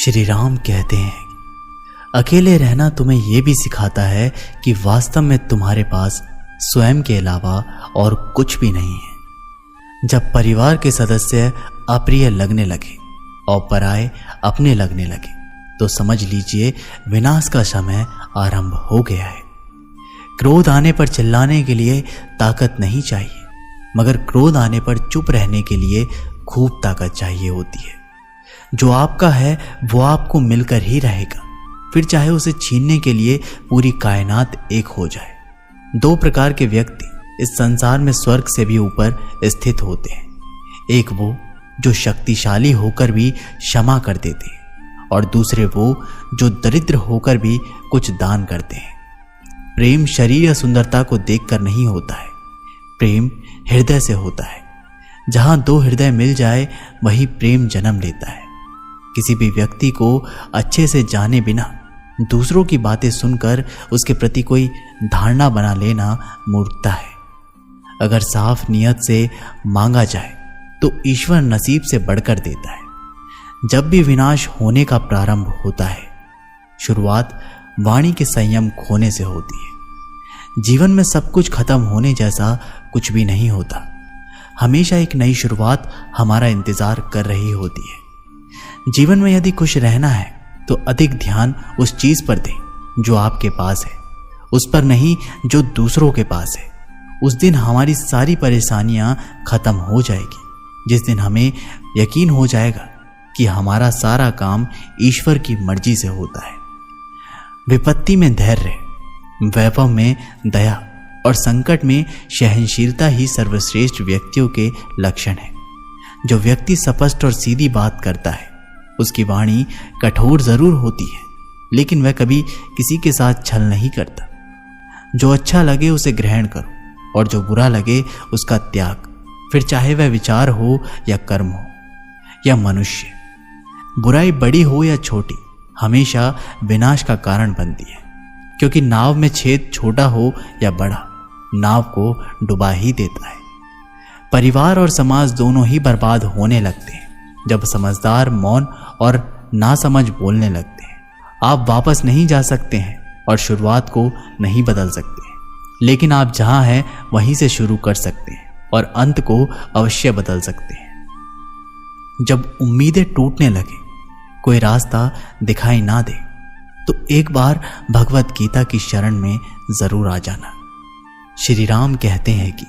श्री राम कहते हैं, अकेले रहना तुम्हें यह भी सिखाता है कि वास्तव में तुम्हारे पास स्वयं के अलावा और कुछ भी नहीं है। जब परिवार के सदस्य अप्रिय लगने लगे और पराये अपने लगने लगे तो समझ लीजिए विनाश का समय आरंभ हो गया है। क्रोध आने पर चिल्लाने के लिए ताकत नहीं चाहिए, मगर क्रोध आने पर चुप रहने के लिए खूब ताकत चाहिए होती है। जो आपका है वो आपको मिलकर ही रहेगा, फिर चाहे उसे छीनने के लिए पूरी कायनात एक हो जाए। दो प्रकार के व्यक्ति इस संसार में स्वर्ग से भी ऊपर स्थित होते हैं। एक वो जो शक्तिशाली होकर भी क्षमा कर देते हैं, और दूसरे वो जो दरिद्र होकर भी कुछ दान करते हैं। प्रेम शरीर या सुंदरता को देखकर नहीं होता है, प्रेम हृदय से होता है। जहां दो हृदय मिल जाए वही प्रेम जन्म लेता है। किसी भी व्यक्ति को अच्छे से जाने बिना दूसरों की बातें सुनकर उसके प्रति कोई धारणा बना लेना मूर्खता है। अगर साफ नियत से मांगा जाए तो ईश्वर नसीब से बढ़कर देता है। जब भी विनाश होने का प्रारंभ होता है, शुरुआत वाणी के संयम खोने से होती है। जीवन में सब कुछ खत्म होने जैसा कुछ भी नहीं होता। हमेशा एक नई शुरुआत हमारा इंतजार कर रही होती है। जीवन में यदि खुश रहना है तो अधिक ध्यान उस चीज पर दें जो आपके पास है, उस पर नहीं जो दूसरों के पास है। उस दिन हमारी सारी परेशानियां खत्म हो जाएगी, जिस दिन हमें यकीन हो जाएगा कि हमारा सारा काम ईश्वर की मर्जी से होता है। विपत्ति में धैर्य, वैभव में दया और संकट में सहनशीलता ही सर्वश्रेष्ठ व्यक्तियों के लक्षण है। जो व्यक्ति स्पष्ट और सीधी बात करता है उसकी वाणी कठोर जरूर होती है, लेकिन वह कभी किसी के साथ छल नहीं करता। जो अच्छा लगे उसे ग्रहण करो और जो बुरा लगे उसका त्याग, फिर चाहे वह विचार हो या कर्म हो या मनुष्य। बुराई बड़ी हो या छोटी हमेशा विनाश का कारण बनती है, क्योंकि नाव में छेद छोटा हो या बड़ा नाव को डुबा ही देता है। परिवार और समाज दोनों ही बर्बाद होने लगते हैं जब समझदार मौन और नासमझ बोलने लगते हैं। आप वापस नहीं जा सकते हैं और शुरुआत को नहीं बदल सकते हैं, लेकिन आप जहां हैं वहीं से शुरू कर सकते हैं और अंत को अवश्य बदल सकते हैं। जब उम्मीदें टूटने लगे, कोई रास्ता दिखाई ना दे, तो एक बार भगवत गीता की शरण में जरूर आ जाना। श्री राम कहते हैं कि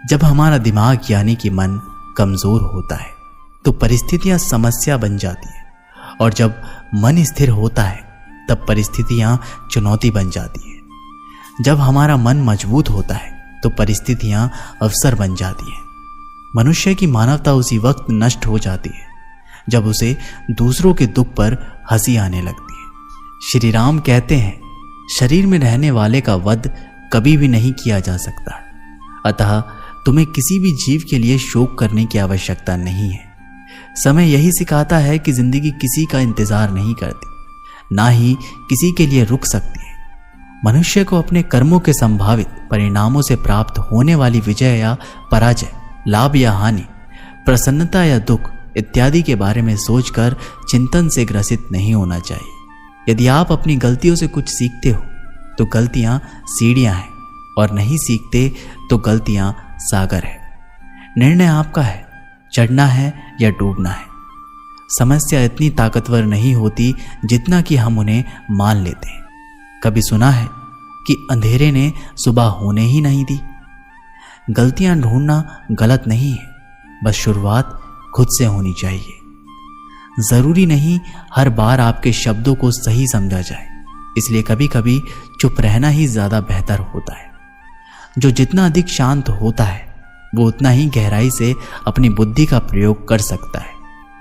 जब हमारा दिमाग यानी कि मन कमजोर होता है तो परिस्थितियां समस्या बन जाती है, और जब मन स्थिर होता है तब परिस्थितियां चुनौती बन जाती है। जब हमारा मन मजबूत होता है तो परिस्थितियां अवसर बन जाती हैं। मनुष्य की मानवता उसी वक्त नष्ट हो जाती है जब उसे दूसरों के दुख पर हंसी आने लगती है। श्री राम कहते हैं, शरीर में रहने वाले का वध कभी भी नहीं किया जा सकता, अतः तुम्हें किसी भी जीव के लिए शोक करने की आवश्यकता नहीं है। समय यही सिखाता है कि जिंदगी किसी का इंतजार नहीं करती, ना ही किसी के लिए रुक सकती है। मनुष्य को अपने कर्मों के संभावित परिणामों से प्राप्त होने वाली विजय या पराजय, लाभ या हानि, प्रसन्नता या दुख इत्यादि के बारे में सोचकर चिंतन से ग्रसित नहीं होना चाहिए। यदि आप अपनी गलतियों से कुछ सीखते हो तो गलतियां सीढ़ियां हैं, और नहीं सीखते तो गलतियां सागर है। निर्णय आपका है, चढ़ना है या डूबना है। समस्या इतनी ताकतवर नहीं होती जितना कि हम उन्हें मान लेते हैं। कभी सुना है कि अंधेरे ने सुबह होने ही नहीं दी। गलतियां ढूंढना गलत नहीं है, बस शुरुआत खुद से होनी चाहिए। जरूरी नहीं हर बार आपके शब्दों को सही समझा जाए, इसलिए कभी कभी चुप रहना ही ज्यादा बेहतर होता है। जो जितना अधिक शांत होता है वो उतना ही गहराई से अपनी बुद्धि का प्रयोग कर सकता है।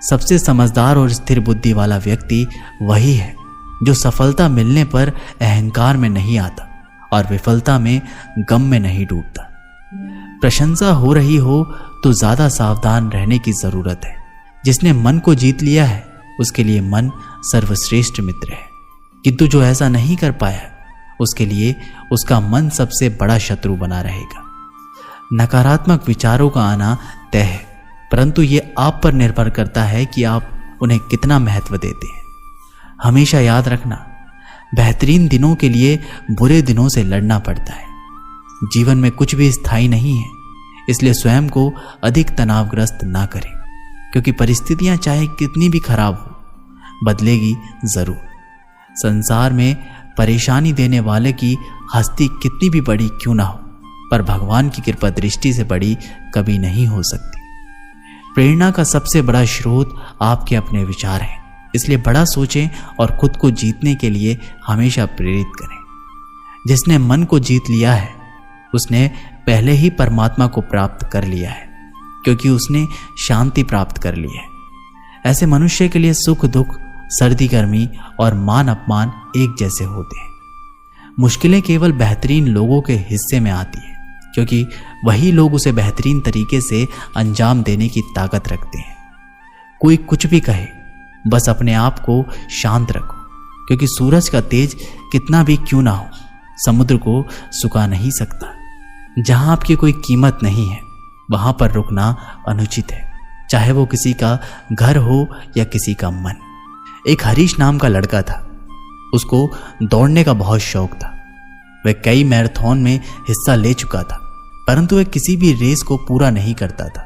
सबसे समझदार और स्थिर बुद्धि वाला व्यक्ति वही है जो सफलता मिलने पर अहंकार में नहीं आता और विफलता में गम में नहीं डूबता। प्रशंसा हो रही हो तो ज्यादा सावधान रहने की जरूरत है। जिसने मन को जीत लिया है उसके लिए मन सर्वश्रेष्ठ मित्र है, किंतु जो ऐसा नहीं कर पाया उसके लिए उसका मन सबसे बड़ा शत्रु बना रहेगा। नकारात्मक विचारों का आना तय है, परंतु ये आप पर निर्भर करता है कि आप उन्हें कितना महत्व देते हैं। हमेशा याद रखना, बेहतरीन दिनों के लिए बुरे दिनों से लड़ना पड़ता है। जीवन में कुछ भी स्थायी नहीं है, इसलिए स्वयं को अधिक तनावग्रस्त ना करें, क्योंकि परिस्थितियां चाहे कितनी भी खराब हो, बदलेगी जरूर। संसार में परेशानी देने वाले की हस्ती कितनी भी बड़ी क्यों ना हो, पर भगवान की कृपा दृष्टि से बड़ी कभी नहीं हो सकती। प्रेरणा का सबसे बड़ा स्रोत आपके अपने विचार हैं, इसलिए बड़ा सोचें और खुद को जीतने के लिए हमेशा प्रेरित करें। जिसने मन को जीत लिया है उसने पहले ही परमात्मा को प्राप्त कर लिया है, क्योंकि उसने शांति प्राप्त कर ली है। ऐसे मनुष्य के लिए सुख दुख, सर्दी गर्मी और मान अपमान एक जैसे होते हैं। मुश्किलें केवल बेहतरीन लोगों के हिस्से में आती है, क्योंकि वही लोग उसे बेहतरीन तरीके से अंजाम देने की ताकत रखते हैं। कोई कुछ भी कहे, बस अपने आप को शांत रखो, क्योंकि सूरज का तेज कितना भी क्यों ना हो, समुद्र को सुखा नहीं सकता। जहां आपकी कोई कीमत नहीं है वहां पर रुकना अनुचित है, चाहे वो किसी का घर हो या किसी का मन। एक हरीश नाम का लड़का था, उसको दौड़ने का बहुत शौक था। वह कई मैराथन में हिस्सा ले चुका था, परंतु वह किसी भी रेस को पूरा नहीं करता था।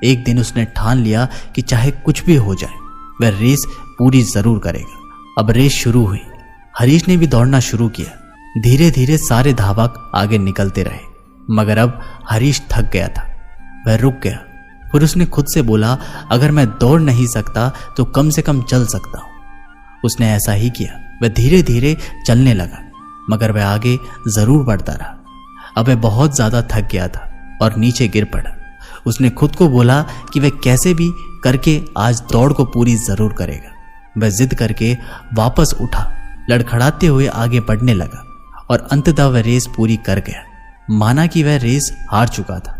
एक दिन उसने ठान लिया कि चाहे कुछ भी हो जाए वह रेस पूरी जरूर करेगा। अब रेस शुरू हुई। हरीश ने भी दौड़ना शुरू किया। धीरे धीरे सारे धावक आगे निकलते रहे, मगर अब हरीश थक गया था। वह रुक गया। फिर उसने खुद से बोला, अगर मैं दौड़ नहीं सकता तो कम से कम चल सकता हूं। उसने ऐसा ही किया। वह धीरे धीरे चलने लगा, मगर वह आगे जरूर बढ़ता रहा। अब वह बहुत ज्यादा थक गया था और नीचे गिर पड़ा। उसने खुद को बोला कि वह कैसे भी करके आज दौड़ को पूरी जरूर करेगा। वह जिद करके वापस उठा, लड़खड़ाते हुए आगे बढ़ने लगा और अंततः वह रेस पूरी कर गया। माना कि वह रेस हार चुका था,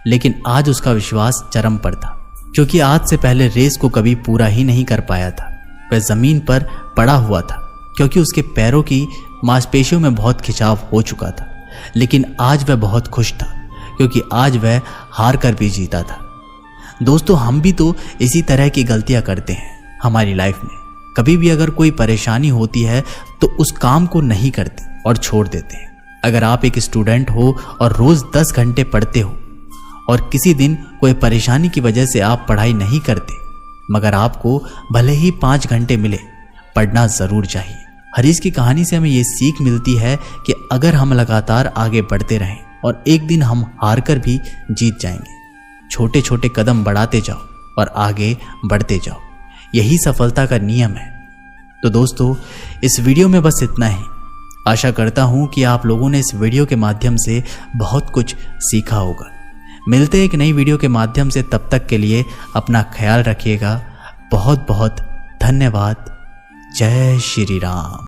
लेकिन आज उसका विश्वास चरम पर था, क्योंकि आज से पहले रेस को कभी पूरा ही नहीं कर पाया था। वह जमीन पर पड़ा हुआ था, क्योंकि उसके पैरों की मांसपेशियों में बहुत खिंचाव हो चुका था। लेकिन आज वह बहुत खुश था, क्योंकि आज वह हार कर भी जीता था। दोस्तों, हम भी तो इसी तरह की गलतियां करते हैं हमारी लाइफ में। कभी भी अगर कोई परेशानी होती है तो उस काम को नहीं करते और छोड़ देते हैं। अगर आप एक स्टूडेंट हो और रोज 10 घंटे पढ़ते हो और किसी दिन कोई परेशानी की वजह से आप पढ़ाई नहीं करते, मगर आपको भले ही 5 घंटे मिले, पढ़ना जरूर चाहिए। हरीश की कहानी से हमें ये सीख मिलती है कि अगर हम लगातार आगे बढ़ते रहें और एक दिन हम हार कर भी जीत जाएंगे। छोटे छोटे कदम बढ़ाते जाओ और आगे बढ़ते जाओ, यही सफलता का नियम है। तो दोस्तों, इस वीडियो में बस इतना ही। आशा करता हूं कि आप लोगों ने इस वीडियो के माध्यम से बहुत कुछ सीखा होगा। मिलते हैं एक नई वीडियो के माध्यम से, तब तक के लिए अपना ख्याल रखिएगा। बहुत बहुत धन्यवाद। जय श्री राम।